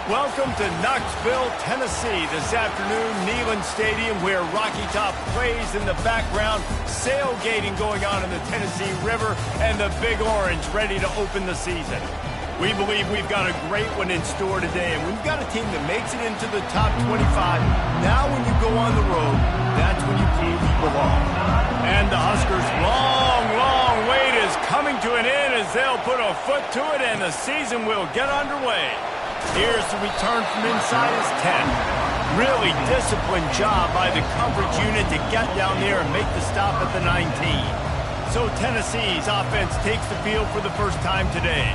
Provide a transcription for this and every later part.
Welcome to Knoxville, Tennessee. This afternoon, Neyland Stadium, where Rocky Top plays in the background, sailgating going on in the Tennessee River, and the Big Orange ready to open the season. We believe we've got a great one in store today, and we've got a team that makes it into the top 25. Now when you go on the road, that's when you prove you belong. And the Huskers' long wait is coming to an end as they'll put a foot to it, and the season will get underway. Here's the return from inside his 10. Really disciplined job by the coverage unit to get down there and make the stop at the 19. So Tennessee's offense takes the field for the first time today.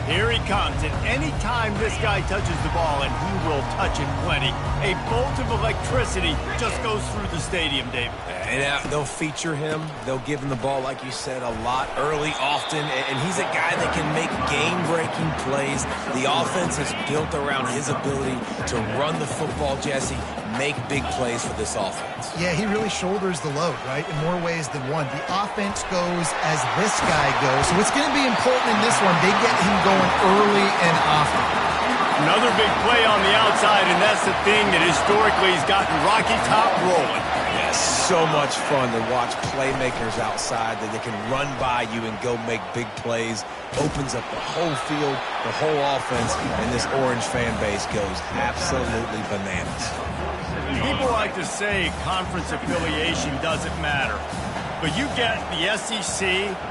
Here he comes, and any time this guy touches the ball, and he will touch it plenty, a bolt of electricity just goes through the stadium, David. And they'll feature him. They'll give him the ball, like you said, a lot, early, often, and he's a guy that can make game-breaking plays. The offense is built around his ability to run the football, Jesse, make big plays for this offense. Yeah, he really shoulders the load, right, in more ways than one. The offense goes as this guy goes, so it's going to be important in this one. They get him going early and often. Another big play on the outside, and that's the thing that historically has gotten Rocky Top rolling. Yeah, so much fun to watch playmakers outside that they can run by you and go make big plays. Opens up the whole field, the whole offense, and this Orange fan base goes absolutely bananas. People like to say conference affiliation doesn't matter, but you get the SEC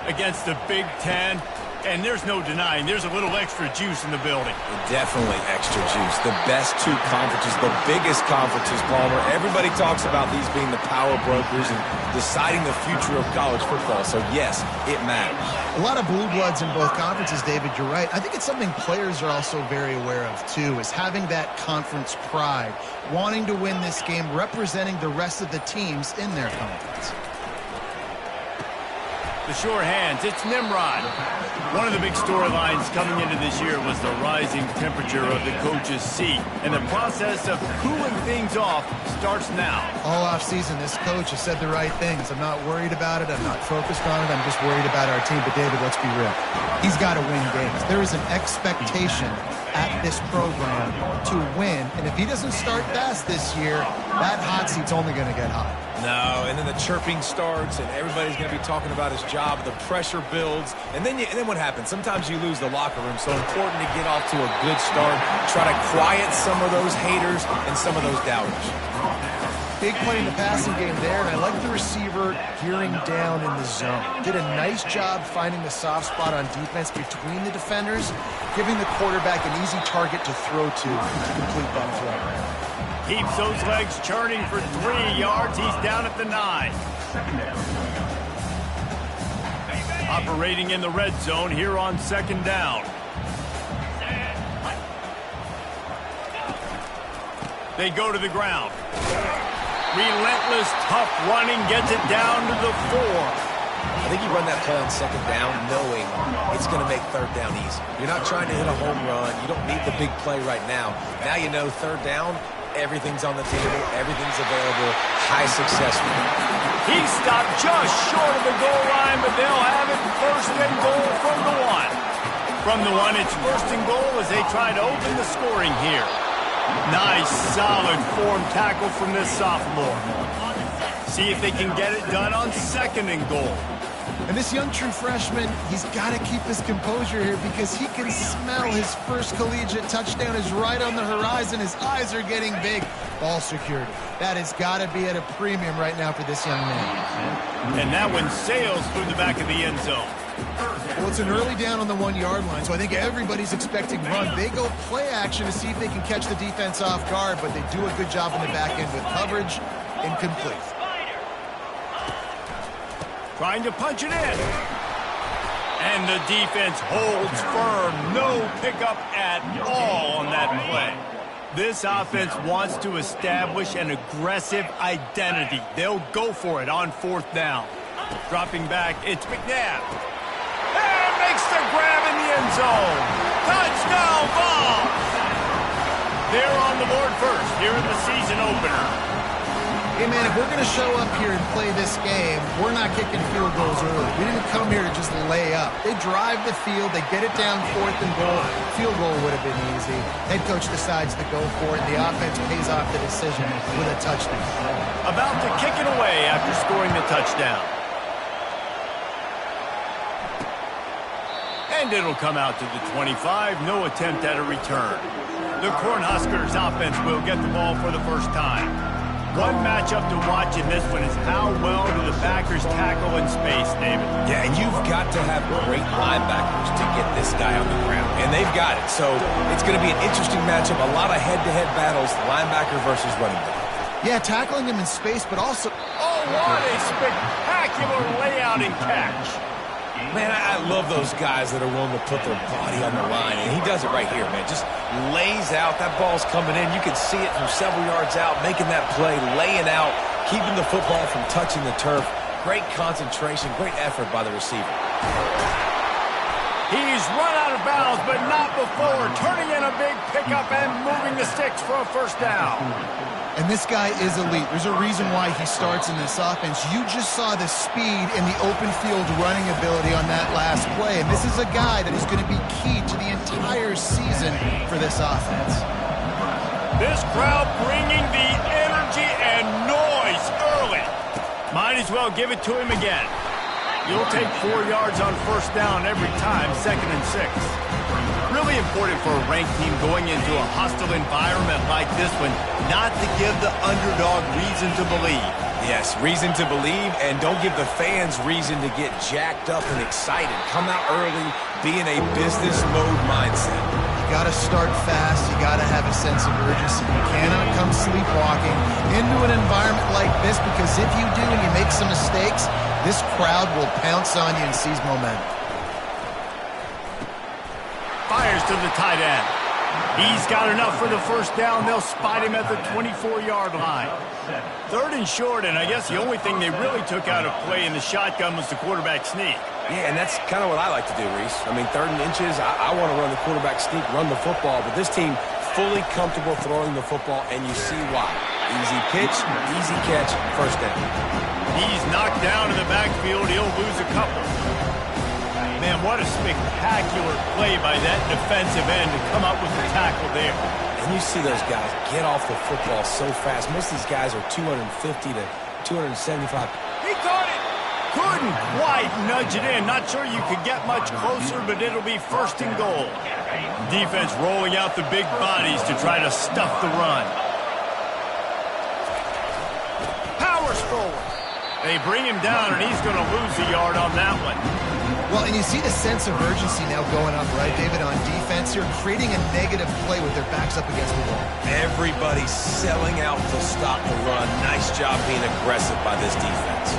against the Big Ten, and there's no denying there's a little extra juice in the building. Definitely extra juice. The best two conferences, the biggest conferences, Palmer. Everybody talks about these being the power brokers and deciding the future of college football. So, yes, it matters. A lot of blue bloods in both conferences, David. You're right. I think it's something players are also very aware of, too, is having that conference pride, wanting to win this game, representing the rest of the teams in their conference. The sure hands, it's Nimrod. One of the big storylines coming into this year was the rising temperature of the coach's seat, and the process of cooling things off starts now. All offseason, this coach has said the right things. I'm not worried about it. I'm not focused on it. I'm just worried about our team. But, David, let's be real. He's got to win games. There is an expectation at this program to win, and if he doesn't start fast this year, that hot seat's only going to get hot. No, and then the chirping starts, and everybody's going to be talking about his job. The pressure builds, and then what happens? Sometimes you lose the locker room, so important to get off to a good start. Try to quiet some of those haters and some of those doubters. Big play in the passing game there, and I like the receiver gearing down in the zone. Did a nice job finding the soft spot on defense between the defenders, giving the quarterback an easy target to throw to complete that throw. Keeps those legs churning for 3 yards. He's down at the 9. Operating in the red zone here on second down. They go to the ground. Relentless, tough running gets it down to the 4. I think you run that play on second down knowing it's going to make third down easy. You're not trying to hit a home run. You don't need the big play right now. Now you know third down, everything's on the table, everything's available, high success rate. He stopped just short of the goal line, but they'll have it first and goal from the 1. From the 1, it's first and goal as they try to open the scoring here. Nice, solid form tackle from this sophomore. See if they can get it done on second and goal. And this young true freshman, he's got to keep his composure here because he can smell his first collegiate touchdown is right on the horizon. His eyes are getting big. Ball security. That has got to be at a premium right now for this young man. And that one sails through the back of the end zone. Well, it's an early down on the 1-yard line, so I think everybody's expecting run. They go play action to see if they can catch the defense off guard, but they do a good job in the back end with coverage incomplete. Trying to punch it in. And the defense holds firm. No pickup at all on that play. This offense wants to establish an aggressive identity. They'll go for it on fourth down. Dropping back, it's McNabb. And makes the grab in the end zone. Touchdown ball. They're on the board first here in the season opener. Hey, man, if we're going to show up here and play this game, we're not kicking field goals early. We didn't come here to just lay up. They drive the field. They get it down 4th and goal. Field goal would have been easy. Head coach decides to go for it. The offense pays off the decision with a touchdown. About to kick it away after scoring the touchdown. And it'll come out to the 25. No attempt at a return. The Cornhuskers offense will get the ball for the first time. One matchup to watch in this one is how well do the backers tackle in space, David. Yeah, and you've got to have great linebackers to get this guy on the ground, and they've got it. So it's going to be an interesting matchup, a lot of head-to-head battles, linebacker versus running back. Yeah, tackling him in space, but also... Oh, what a spectacular layout and catch. Man, I love those guys that are willing to put their body on the line, and he does it right here, man. Just lays out. That ball's coming in. You can see it from several yards out, making that play, laying out, keeping the football from touching the turf. Great concentration, great effort by the receiver. He's run out of bounds, but not before. Turning in a big pickup and moving the sticks for a first down. And this guy is elite. There's a reason why he starts in this offense. You just saw the speed and the open field running ability on that last play. And this is a guy that is going to be key to the entire season for this offense. This crowd bringing the energy and noise early. Might as well give it to him again. You'll take 4 yards on first down every time, 2nd and 6. Really important for a ranked team going into a hostile environment like this one, not to give the underdog reason to believe. Yes, reason to believe, and don't give the fans reason to get jacked up and excited. Come out early, be in a business mode mindset. You got to start fast. You got to have a sense of urgency. You cannot come sleepwalking into an environment like this, because if you do and you make some mistakes, this crowd will pounce on you and seize momentum. Fires to the tight end. He's got enough for the first down. They'll spot him at the 24-yard line. 3rd and short, and I guess the only thing they really took out of play in the shotgun was the quarterback sneak. Yeah, and that's kind of what I like to do, Reese. I mean, 3rd and inches, I want to run the quarterback sneak, run the football, but this team fully comfortable throwing the football, and you see why. Easy pitch, easy catch, first down. He's knocked down in the backfield. He'll lose a couple. Man, what a spectacular play by that defensive end to come up with the tackle there. And you see those guys get off the football so fast. Most of these guys are 250 to 275. He caught it. Couldn't quite nudge it in. Not sure you could get much closer, but it'll be 1st and goal. Defense rolling out the big bodies to try to stuff the run. Powers forward. They bring him down, and he's going to lose a yard on that one. Well, and you see the sense of urgency now going up, right, David, on defense here, creating a negative play with their backs up against the wall. Everybody's selling out to stop the run. Nice job being aggressive by this defense.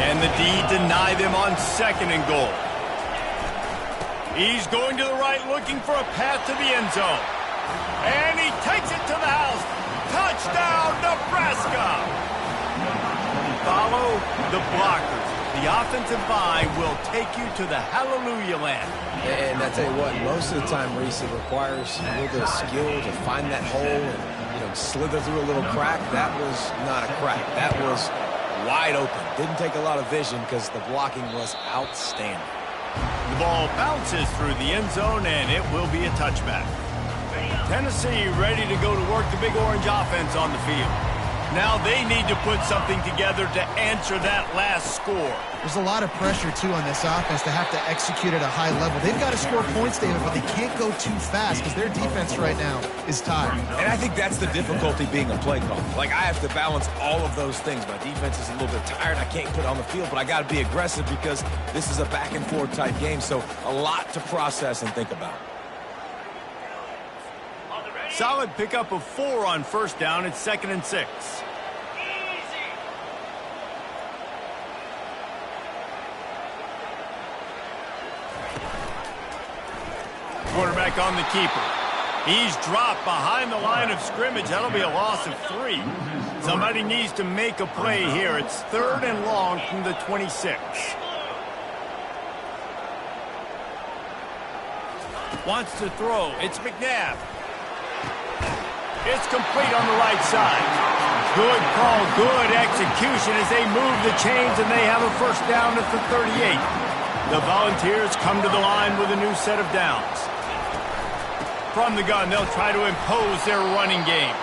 And the D deny them on 2nd and goal. He's going to the right, looking for a path to the end zone. And he takes it to the house. Touchdown, Nebraska! Follow the blockers. The offensive line will take you to the hallelujah land. And I tell you what, most of the time, Reese, it requires a little bit of skill to find that hole and, slither through a little crack. That was not a crack. That was wide open. Didn't take a lot of vision because the blocking was outstanding. The ball bounces through the end zone, and it will be a touchback. Tennessee ready to go to work the Big Orange offense on the field. Now they need to put something together to answer that last score. There's a lot of pressure, too, on this offense to have to execute at a high level. They've got to score points, David, but they can't go too fast because their defense right now is tired. And I think that's the difficulty being a play caller. Like, I have to balance all of those things. My defense is a little bit tired. I can't put it on the field, but I got to be aggressive because this is a back-and-forth type game, so a lot to process and think about. Solid pickup of 4 on first down. It's 2nd and 6. Quarterback on the keeper. He's dropped behind the line of scrimmage. That'll be a loss of 3. Somebody needs to make a play here. It's 3rd and long from the 26. Wants to throw. It's McNabb. It's complete on the right side. Good call, good execution as they move the chains, and they have a first down at the 38. The Volunteers come to the line with a new set of downs. From the gun, they'll try to impose their running game.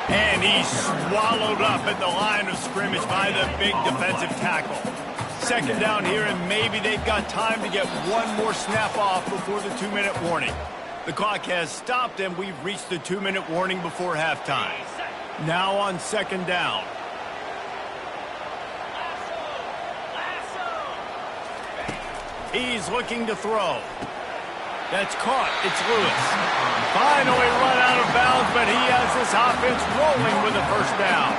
And he's swallowed up at the line of scrimmage by the big defensive tackle. Second down here, and maybe they've got time to get one more snap off before the 2-minute warning. The clock has stopped, and we've reached the 2-minute warning before halftime. Now on second down. He's looking to throw. That's caught. It's Lewis. Finally run out of bounds, but he has this offense rolling with a first down.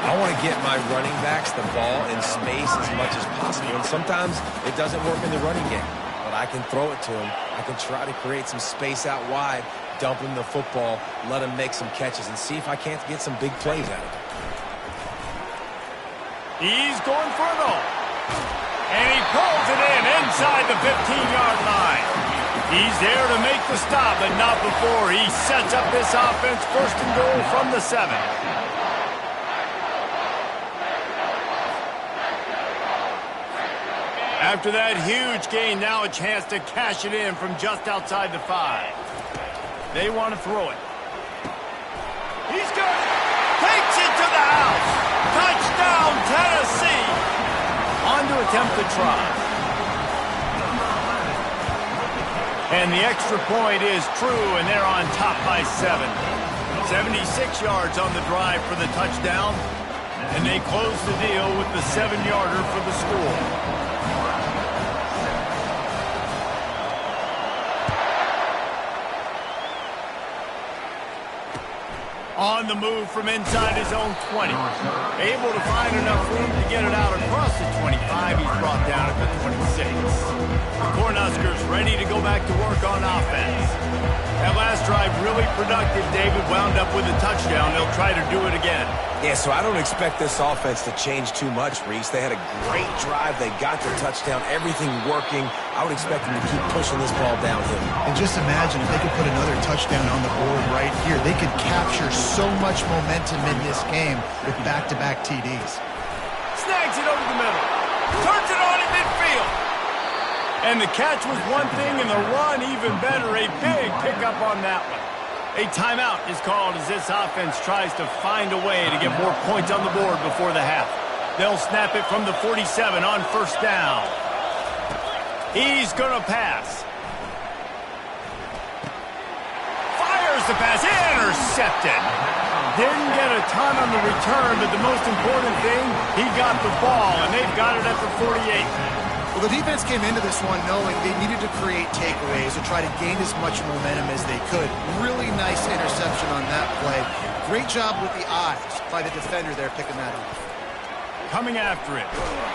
I want to get my running backs the ball in space as much as possible, and sometimes it doesn't work in the running game. But I can throw it to him. I can try to create some space out wide, dump him the football, let him make some catches, and see if I can't get some big plays out of him. He's going for it all. And he pulls it in inside the 15-yard line. He's there to make the stop, but not before he sets up this offense first and goal from the 7. After that huge gain, now a chance to cash it in from just outside the 5. They want to throw it. He's got it. Takes it to the house. Touchdown, Tennessee. On to attempt the try. And the extra point is true, and they're on top by 7. 76 yards on the drive for the touchdown, and they close the deal with the 7-yarder for the score. On the move from inside his own 20. Able to find enough room to get it out across the 25. He's brought down at the 26. The Cornhuskers ready to go back to work on offense. That last drive really productive. David wound up with a touchdown. They'll try to do it again. Yeah, so I don't expect this offense to change too much, Reese. They had a great drive. They got their touchdown. Everything working. I would expect them to keep pushing this ball downhill. And just imagine if they could put another touchdown on the board right here. They could capture so much momentum in this game with back-to-back TDs. Snags it over the middle. Turns it on in midfield. And the catch was one thing, and the run even better. A big pickup on that one. A timeout is called as this offense tries to find a way to get more points on the board before the half. They'll snap it from the 47 on first down. He's going to pass. Fires the pass. Intercepted. Didn't get a ton on the return, but the most important thing, he got the ball, and they've got it at the 48. Well, the defense came into this one knowing they needed to create takeaways to try to gain as much momentum as they could. Really nice interception on that play. Great job with the eyes by the defender there picking that up. Coming after it.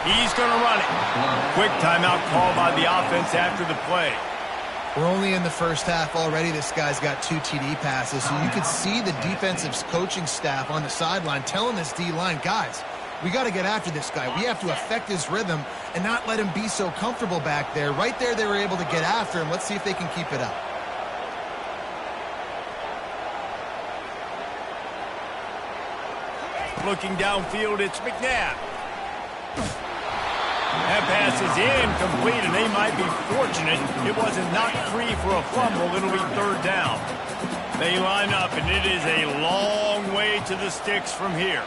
He's going to run it. Quick timeout call by the offense after the play. We're only in the first half already. This guy's got 2 TD passes, so you could see the defensive coaching staff on the sideline telling this D-line, guys, we got to get after this guy. We have to affect his rhythm and not let him be so comfortable back there. Right there, they were able to get after him. Let's see if they can keep it up. Looking downfield, it's McNabb. That pass is incomplete, and they might be fortunate it wasn't knocked free for a fumble. It'll be third down. They line up, and it is a long way to the sticks from here.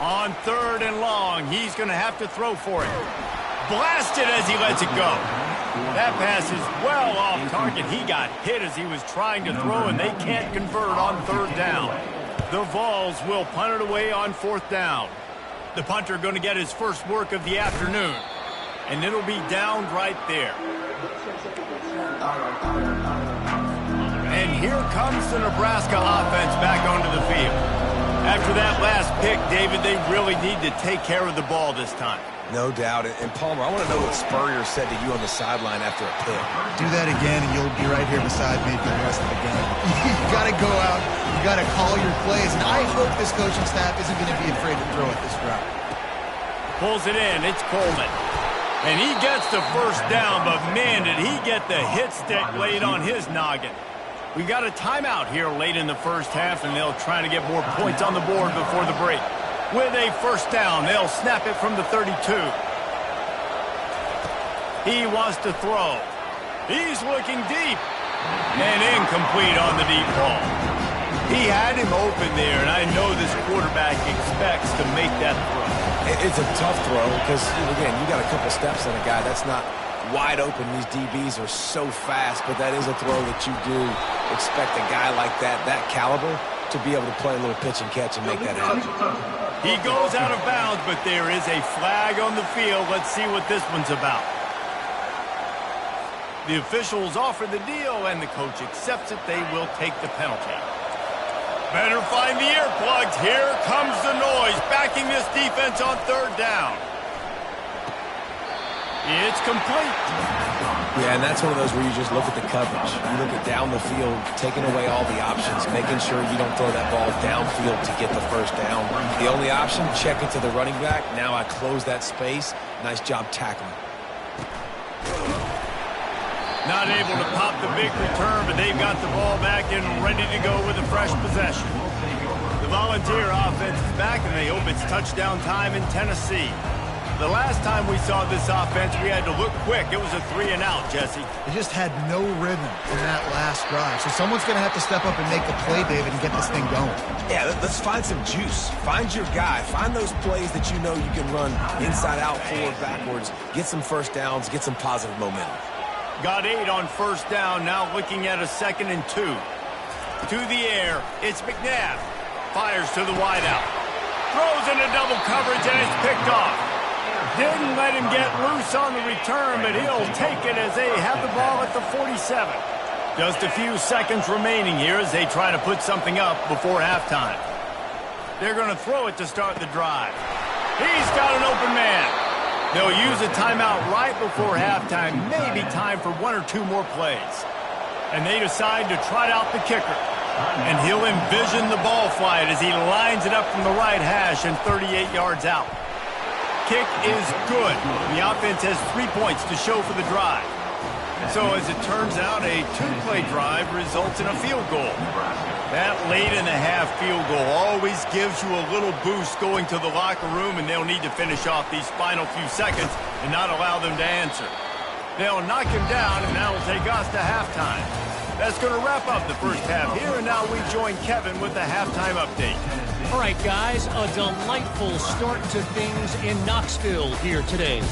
On third and long, he's going to have to throw for it. Blasted as he lets it go. That pass is well off target. He got hit as he was trying to throw, and they can't convert on third down. The Vols will punt it away on fourth down. The punter going to get his first work of the afternoon, and it'll be downed right there. And here comes the Nebraska offense back onto the field. After that last pick, David, they really need to take care of the ball this time. No doubt. And Palmer, I want to know what Spurrier said to you on the sideline after a pick. Do that again, and you'll be right here beside me for the rest of the game. You got to go out. You got to call your plays. And I hope this coaching staff isn't going to be afraid to throw it this route. Pulls it in. It's Coleman. And he gets the first down, but man, did he get the hit stick laid on his noggin. We got a timeout here late in the first half, and they'll try to get more points on the board before the break. With a first down, they'll snap it from the 32. He wants to throw. He's looking deep. And incomplete on the deep ball. He had him open there, and I know this quarterback expects to make that throw. It's a tough throw because, again, you got a couple steps on a guy. That's not wide open. These DBs are so fast, but that is a throw that you do expect a guy like that caliber, to be able to play a little pitch and catch and make that happen. He goes out of bounds, but there is a flag on the field. Let's see what this one's about. The officials offer the deal, and the coach accepts it. They will take the penalty. Better find the earplugs. Here comes the noise, backing this defense on third down. It's complete. Yeah, and that's one of those where you just look at the coverage. You look at down the field, taking away all the options, making sure you don't throw that ball downfield to get the first down. The only option, check it to the running back. Now I close that space. Nice job tackling. Not able to pop the big return, but they've got the ball back and ready to go with a fresh possession. The Volunteer offense is back, and they hope it's touchdown time in Tennessee. The last time we saw this offense, we had to look quick. It was a 3-and-out, Jesse. They just had no rhythm in that last drive. So someone's going to have to step up and make the play, David, and get this thing going. Yeah, let's find some juice. Find your guy. Find those plays that you know you can run inside out, forward, backwards. Get some first downs. Get some positive momentum. Got 8 on first down, now looking at a 2nd and 2. To the air, it's McNabb. Fires to the wideout. Throws into double coverage, and it's picked off. Didn't let him get loose on the return, but he'll take it as they have the ball at the 47. Just a few seconds remaining here as they try to put something up before halftime. They're going to throw it to start the drive. He's got an open man. They'll use a timeout right before halftime, maybe time for 1 or 2 more plays. And they decide to trot out the kicker. And he'll envision the ball flight as he lines it up from the right hash and 38 yards out. Kick is good. The offense has 3 points to show for the drive. So as it turns out, a 2-play drive results in a field goal. That late-in-the-half field goal always gives you a little boost going to the locker room, and they'll need to finish off these final few seconds and not allow them to answer. They'll knock him down, and that will take us to halftime. That's going to wrap up the first half here, and now we join Kevin with the halftime update. All right, guys, a delightful start to things in Knoxville here today.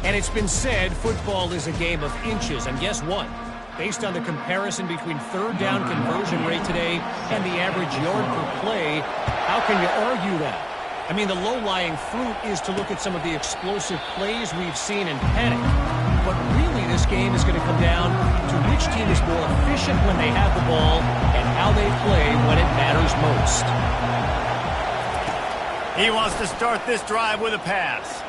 And it's been said football is a game of inches, and guess what? Based on the comparison between third down conversion rate today and the average yard per play, how can you argue that? I mean, the low-lying fruit is to look at some of the explosive plays we've seen in panic. But really, this game is going to come down to which team is more efficient when they have the ball and how they play when it matters most. He wants to start this drive with a pass.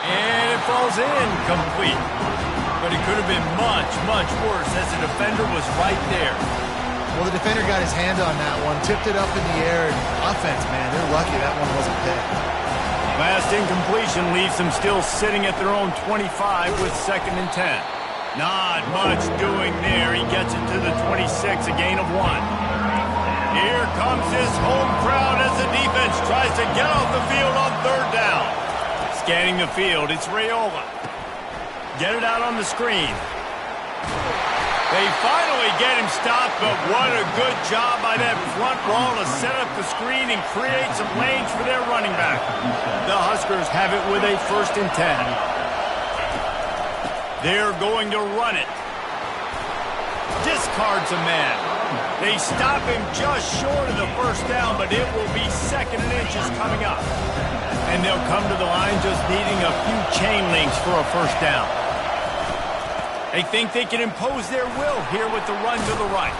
And it falls in complete. But it could have been much, much worse as the defender was right there. Well, the defender got his hand on that one, tipped it up in the air, and offense, man, they're lucky that one wasn't picked. Last incompletion leaves them still sitting at their own 25 with 2nd and 10. Not much doing there. He gets it to the 26, a gain of 1. Here comes his home crowd as the defense tries to get off the field on third down. Scanning the field, it's Raiola. Get it out on the screen. They finally get him stopped, but what a good job by that front wall to set up the screen and create some lanes for their running back. The Huskers have it with a 1st and 10. They're going to run it. Discards a man. They stop him just short of the first down, but it will be 2nd and inches coming up. And they'll come to the line just needing a few chain links for a first down. They think they can impose their will here with the run to the right.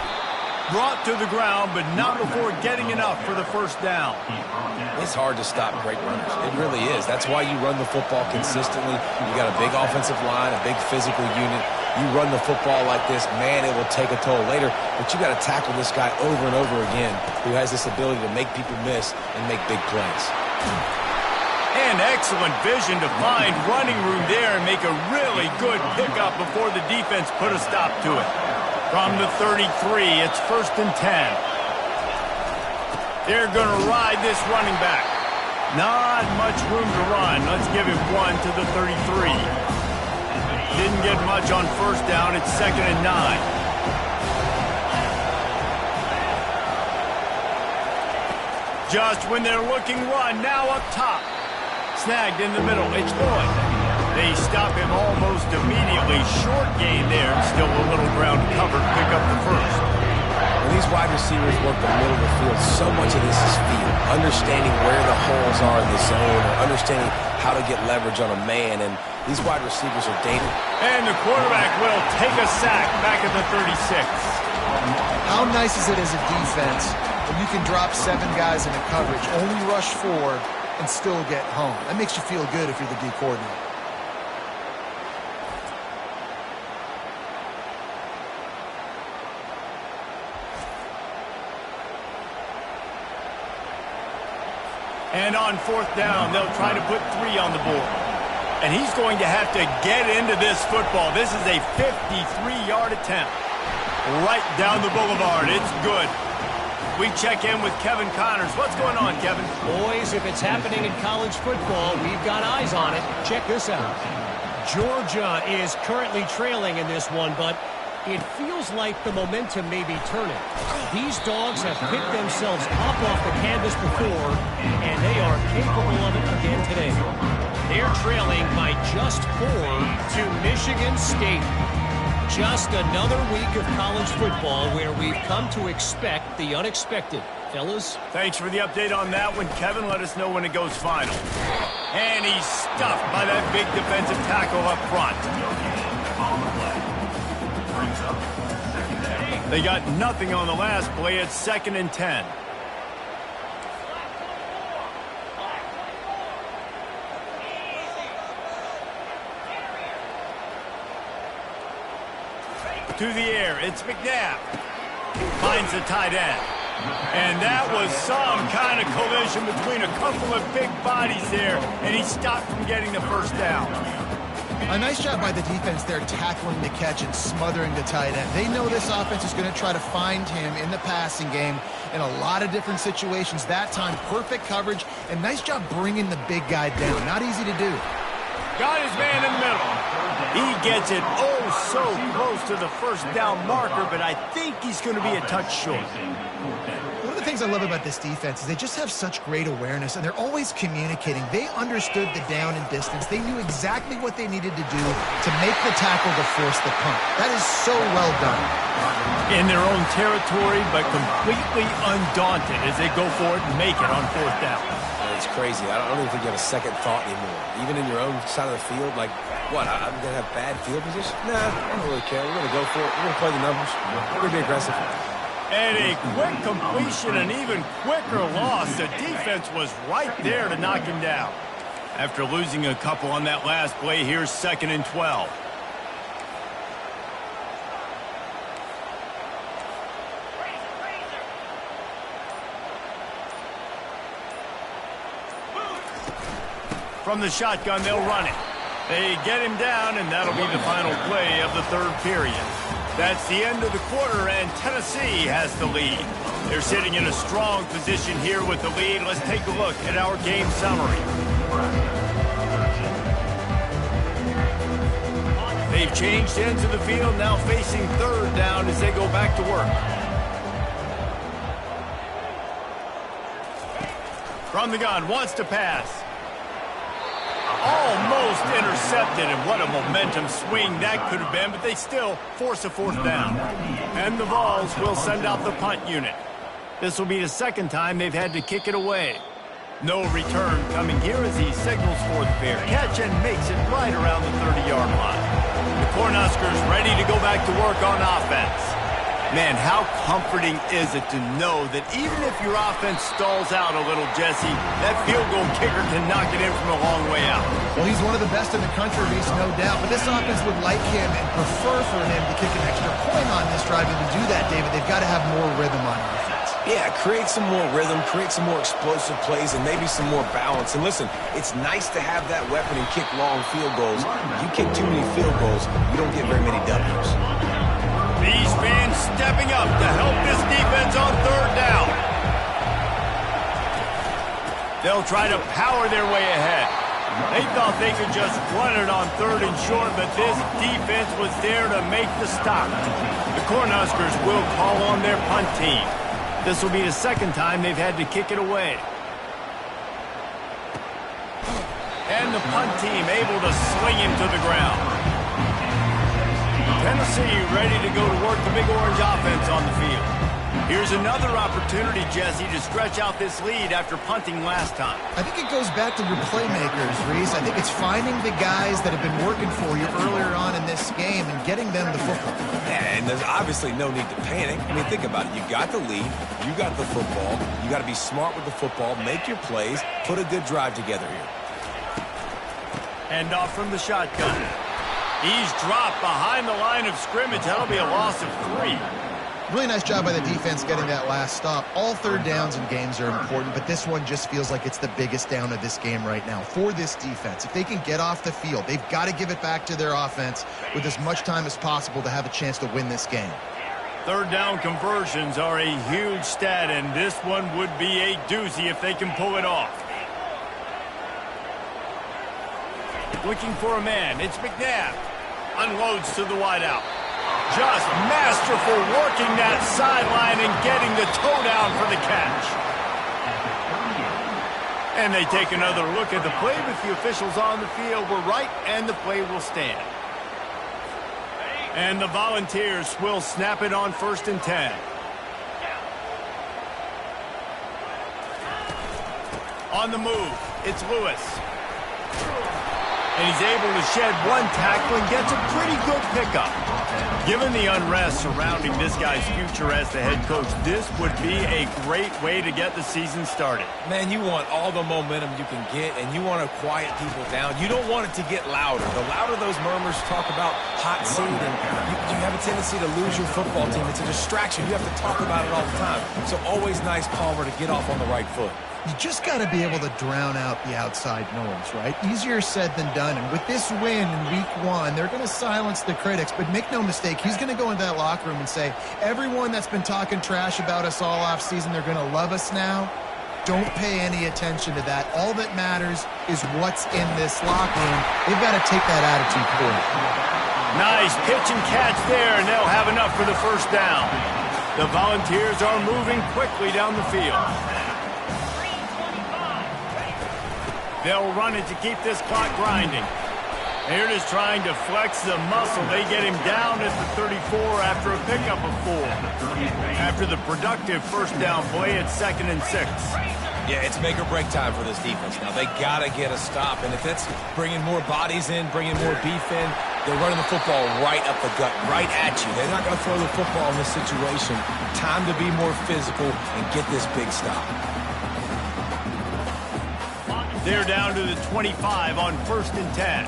Brought to the ground, but not before getting enough for the first down. It's hard to stop great runners. It really is. That's why you run the football consistently. You got a big offensive line, a big physical unit. You run the football like this, man, it will take a toll later. But you got to tackle this guy over and over again who has this ability to make people miss and make big plays. And excellent vision to find running room there and make a really good pickup before the defense put a stop to it. From the 33, it's 1st and 10. They're going to ride this running back. Not much room to run. Let's give him one to the 33. Didn't get much on 1st down. It's 2nd and 9. Just when they're looking run, now up top. Snagged in the middle. It's good. They stop him almost immediately. Short gain there. Still a little ground covered. Pick up the 1st. When these wide receivers work the middle of the field, so much of this is feel. Understanding where the holes are in the zone, or understanding how to get leverage on a man. And these wide receivers are dangerous. And the quarterback will take a sack back at the 36. How nice is it as a defense when you can drop 7 guys into coverage, only rush 4, and still get home? That makes you feel good if you're the D coordinator. And on 4th down, they'll try to put 3 on the board. And he's going to have to get into this football. This is a 53-yard attempt. Right down the boulevard. It's good. We check in with Kevin Connors. What's going on, Kevin? Boys, if it's happening in college football, we've got eyes on it. Check this out. Georgia is currently trailing in this one, but it feels like the momentum may be turning. These dogs have picked themselves up off the canvas before, and they are capable of it again today. They're trailing by just 4 to Michigan State. Just another week of college football where we've come to expect the unexpected. Fellas? Thanks for the update on that one, Kevin. Let us know when it goes final. And he's stuffed by that big defensive tackle up front. They got nothing on the last play. It's 2nd and 10. To the air, it's McNabb. Finds the tight end. And that was some kind of collision between a couple of big bodies there, and he stopped from getting the 1st down. A nice job by the defense there, tackling the catch and smothering the tight end. They know this offense is going to try to find him in the passing game in a lot of different situations. That time, perfect coverage, and nice job bringing the big guy down. Not easy to do. Got his man in the middle. He gets it so close to the 1st down marker, but I think he's going to be a touch short. One of the things I love about this defense is they just have such great awareness, and they're always communicating. They understood the down and distance. They knew exactly what they needed to do to make the tackle to force the punt. That is so well done. In their own territory, but completely undaunted as they go for it and make it on 4th down. It's crazy. I don't even think you have a second thought anymore. Even in your own side of the field, like, what, I'm going to have bad field position? Nah, I don't really care. We're going to go for it. We're going to play the numbers. We're going to be aggressive. And a quick completion, an even quicker loss. The defense was right there to knock him down. After losing a couple on that last play, here's 2nd and 12. From the shotgun, they'll run it. They get him down, and that'll be the final play of the 3rd period. That's the end of the quarter, and Tennessee has the lead. They're sitting in a strong position here with the lead. Let's take a look at our game summary. They've changed ends of the field, now facing 3rd down as they go back to work. From the gun, wants to pass. Almost intercepted, and what a momentum swing that could have been, but they still force a 4th down. And the Vols will send out the punt unit. This will be the 2nd time they've had to kick it away. No return coming here as he signals for the fair catch and makes it right around the 30-yard line. The Cornhuskers ready to go back to work on offense. Man, how comforting is it to know that even if your offense stalls out a little, Jesse, that field goal kicker can knock it in from a long way out. Well, he's one of the best in the country, Reese, no doubt. But this offense would like him and prefer for him to kick an extra point on this drive. And to do that, David, they've got to have more rhythm on offense. Yeah, create some more rhythm, create some more explosive plays, and maybe some more balance. And listen, it's nice to have that weapon and kick long field goals. If you kick too many field goals, you don't get very many W's. These fans stepping up to help this defense on third down. They'll try to power their way ahead. They thought they could just run it on third and short, but this defense was there to make the stop. The Cornhuskers will call on their punt team. This will be the second time they've had to kick it away. And the punt team able to sling him to the ground. Tennessee ready to go to work the Big Orange offense on the field. Here's another opportunity, Jesse, to stretch out this lead after punting last time. I think it goes back to your playmakers, Reese. I think it's finding the guys that have been working for you earlier on in this game and getting them the football. And there's obviously no need to panic. I mean, think about it. You got the lead. You got the football. You got to be smart with the football. Make your plays. Put a good drive together here. Hand off from the shotgun. He's dropped behind the line of scrimmage. That'll be a loss of 3. Really nice job by the defense getting that last stop. All third downs in games are important, but this one just feels like it's the biggest down of this game right now for this defense. If they can get off the field, they've got to give it back to their offense with as much time as possible to have a chance to win this game. Third down conversions are a huge stat, and this one would be a doozy if they can pull it off. Looking for a man. It's McNabb. Unloads to the wideout. Just masterful working that sideline and getting the toe down for the catch. And they take another look at the play with the officials on the field. We're right, and the play will stand. And the Volunteers will snap it on 1st and 10. On the move, it's Lewis. And he's able to shed one tackle and gets a pretty good pickup. Given the unrest surrounding this guy's future as the head coach, this would be a great way to get the season started. Man, you want all the momentum you can get, and you want to quiet people down. You don't want it to get louder. The louder those murmurs talk about hot seat, and you have a tendency to lose your football team. It's a distraction. You have to talk about it all the time. So always nice, Palmer, to get off on the right foot. You just got to be able to drown out the outside noise, right? Easier said than done. And with this win in week 1, they're going to silence the critics. But make no mistake, he's going to go into that locker room and say, everyone that's been talking trash about us all off season, they're going to love us now. Don't pay any attention to that. All that matters is what's in this locker room. They've got to take that attitude forward. Nice pitch and catch there, and they'll have enough for the first down. The Volunteers are moving quickly down the field. They'll run it to keep this clock grinding. They're just trying to flex the muscle. They get him down at the 34 after a pickup of 4. After the productive first down play, it's 2nd and 6. Yeah, it's make or break time for this defense. Now, they got to get a stop. And if it's bringing more bodies in, bringing more beef in, they're running the football right up the gut, right at you. They're not going to throw the football in this situation. Time to be more physical and get this big stop. They're down to the 25 on 1st and 10.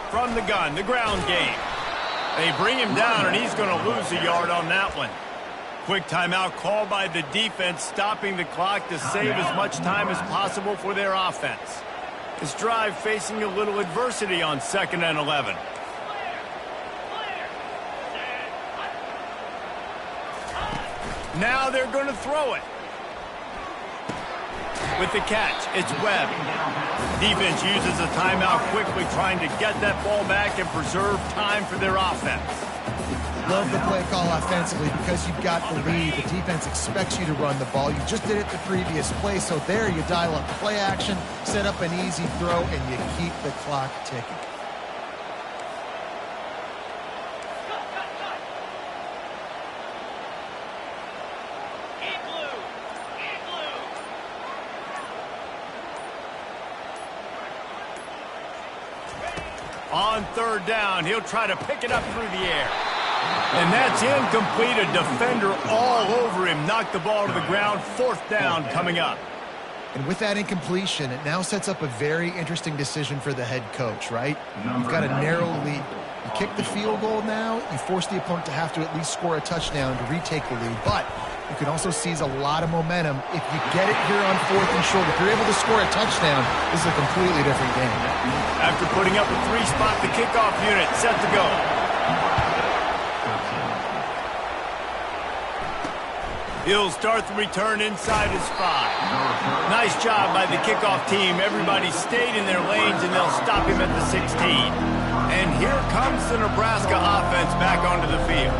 From the gun, the ground game. They bring him down, and he's going to lose a yard on that one. Quick timeout called by the defense, stopping the clock to save as much time as possible for their offense. This drive facing a little adversity on 2nd and 11. Now they're going to throw it. With the catch, it's Webb. Defense uses a timeout quickly, trying to get that ball back and preserve time for their offense. Love the play call offensively because you've got the lead. The defense expects you to run the ball. You just did it the previous play, so there you dial up play action, set up an easy throw, and you keep the clock ticking. On 3rd down, he'll try to pick it up through the air. And that's incomplete. A defender all over him. Knocked the ball to the ground. 4th down coming up. And with that incompletion, it now sets up a very interesting decision for the head coach, right? You've got a narrow lead. You kick the field goal now, you force the opponent to have to at least score a touchdown to retake the lead. But You can also seize a lot of momentum. If you get it here on 4th and short, if you're able to score a touchdown, this is a completely different game. After putting up a 3-spot, the kickoff unit set to go. He'll start the return inside his 5. Nice job by the kickoff team. Everybody stayed in their lanes, and they'll stop him at the 16. And here comes the Nebraska offense back onto the field.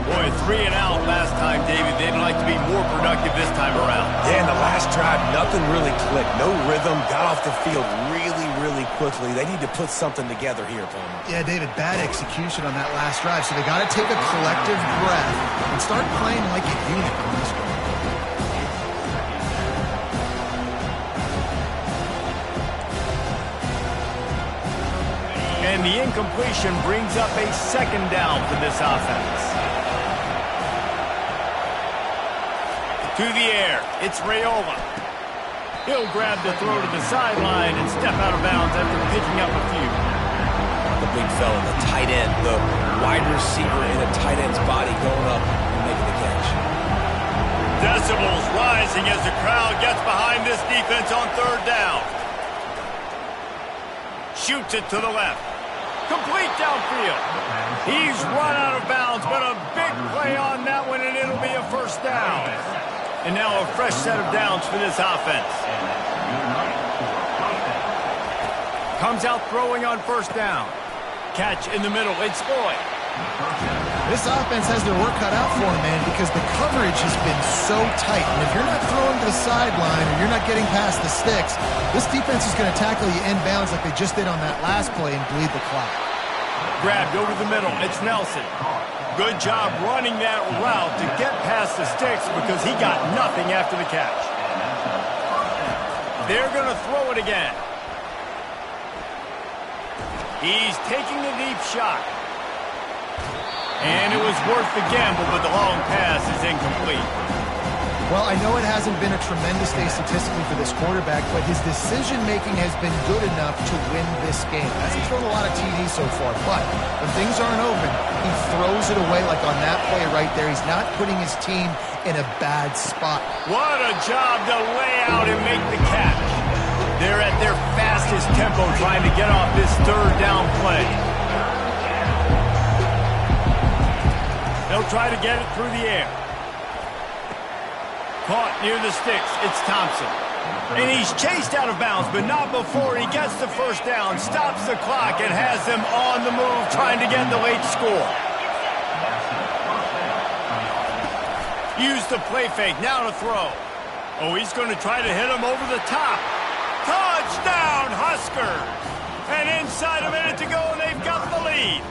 Boy, 3 and out last time, David. They'd like to be more productive this time around. Yeah, in the last drive, nothing really clicked. No rhythm. Got off the field really quickly. They need to put something together here, Palmer. Yeah, David, bad execution on that last drive. So they got to take a collective breath and start playing like a unit on this one. And the incompletion brings up a 2nd down for this offense. To the air, it's Raiola. He'll grab the throw to the sideline and step out of bounds after picking up a few. The big fella, the tight end, the wide receiver in a tight end's body going up and making the catch. Decibels rising as the crowd gets behind this defense on 3rd down. Shoots it to the left. Complete downfield. He's run out of bounds, but a big play on that one, and it'll be a 1st down. And now a fresh set of downs for this offense. Comes out throwing on 1st down. Catch in the middle. It's Lloyd. This offense has their work cut out for them, man, because the coverage has been so tight. And if you're not throwing to the sideline or you're not getting past the sticks, this defense is going to tackle you inbounds like they just did on that last play and bleed the clock. Grabbed over the middle. It's Nelson. Good job running that route to get past the sticks because he got nothing after the catch. They're going to throw it again. He's taking the deep shot. And it was worth the gamble, but the long pass is incomplete. Well, I know it hasn't been a tremendous day statistically for this quarterback, but his decision-making has been good enough to win this game. Hasn't thrown a lot of TDs so far, but when things aren't open, he throws it away like on that play right there. He's not putting his team in a bad spot. What a job to lay out and make the catch. They're at their fastest tempo trying to get off this 3rd down play. They'll try to get it through the air. Caught near the sticks. It's Thompson. And he's chased out of bounds, but not before he gets the 1st down, stops the clock, and has them on the move trying to get the late score. Use the play fake. Now to throw. Oh, he's going to try to hit him over the top. Touchdown, Huskers! And inside a minute to go, and they've got the lead.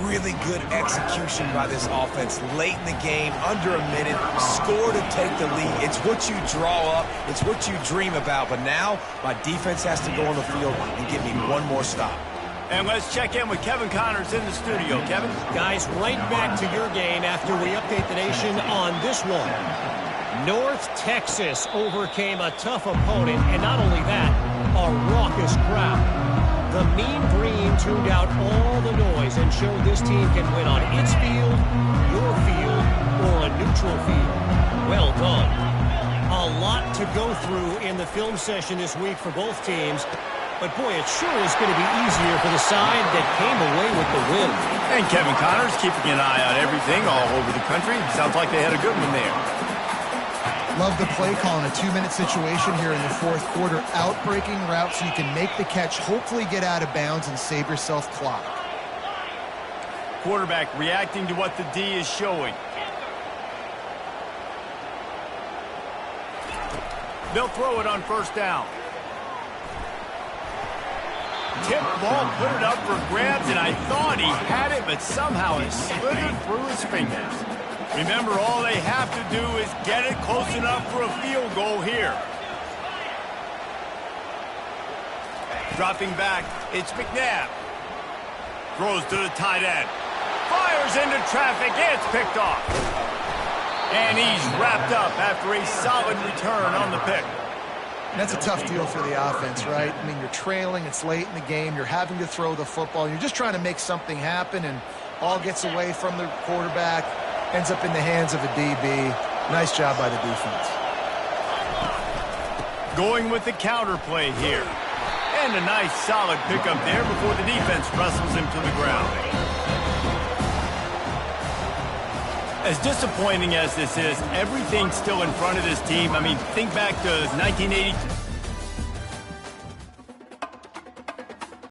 Really good execution by this offense late in the game, under a minute, score to take the lead. It's what you draw up, it's what you dream about, but now my defense has to go on the field and give me one more stop. And let's check in with Kevin Connors in the studio. Kevin? Guys, right back to your game after we update the nation on this one. North Texas overcame a tough opponent, and not only that, a raucous crowd. The Mean Green tuned out all the noise and showed this team can win on its field, your field, or a neutral field. Well done. A lot to go through in the film session this week for both teams. But, boy, it sure is going to be easier for the side that came away with the win. And Kevin Connors keeping an eye on everything all over the country. Sounds like they had a good one there. Love the play call in a 2-minute situation here in the 4th quarter. Out-breaking route so you can make the catch, hopefully get out of bounds and save yourself clock. Quarterback reacting to what the D is showing. They'll throw it on 1st down. Tip ball, put it up for grabs, and I thought he had it, but somehow it slithered through his fingers. Remember, all they have to do is get it close enough for a field goal here. Dropping back, it's McNabb. Throws to the tight end. Fires into traffic, it's picked off. And he's wrapped up after a solid return on the pick. That's a tough deal for the offense, right? I mean, you're trailing, it's late in the game, you're having to throw the football, you're just trying to make something happen, and ball gets away from the quarterback. Ends up in the hands of a DB. Nice job by the defense. Going with the counter play here. And a nice solid pickup there before the defense wrestles him to the ground. As disappointing as this is, everything's still in front of this team. I mean, think back to 1982.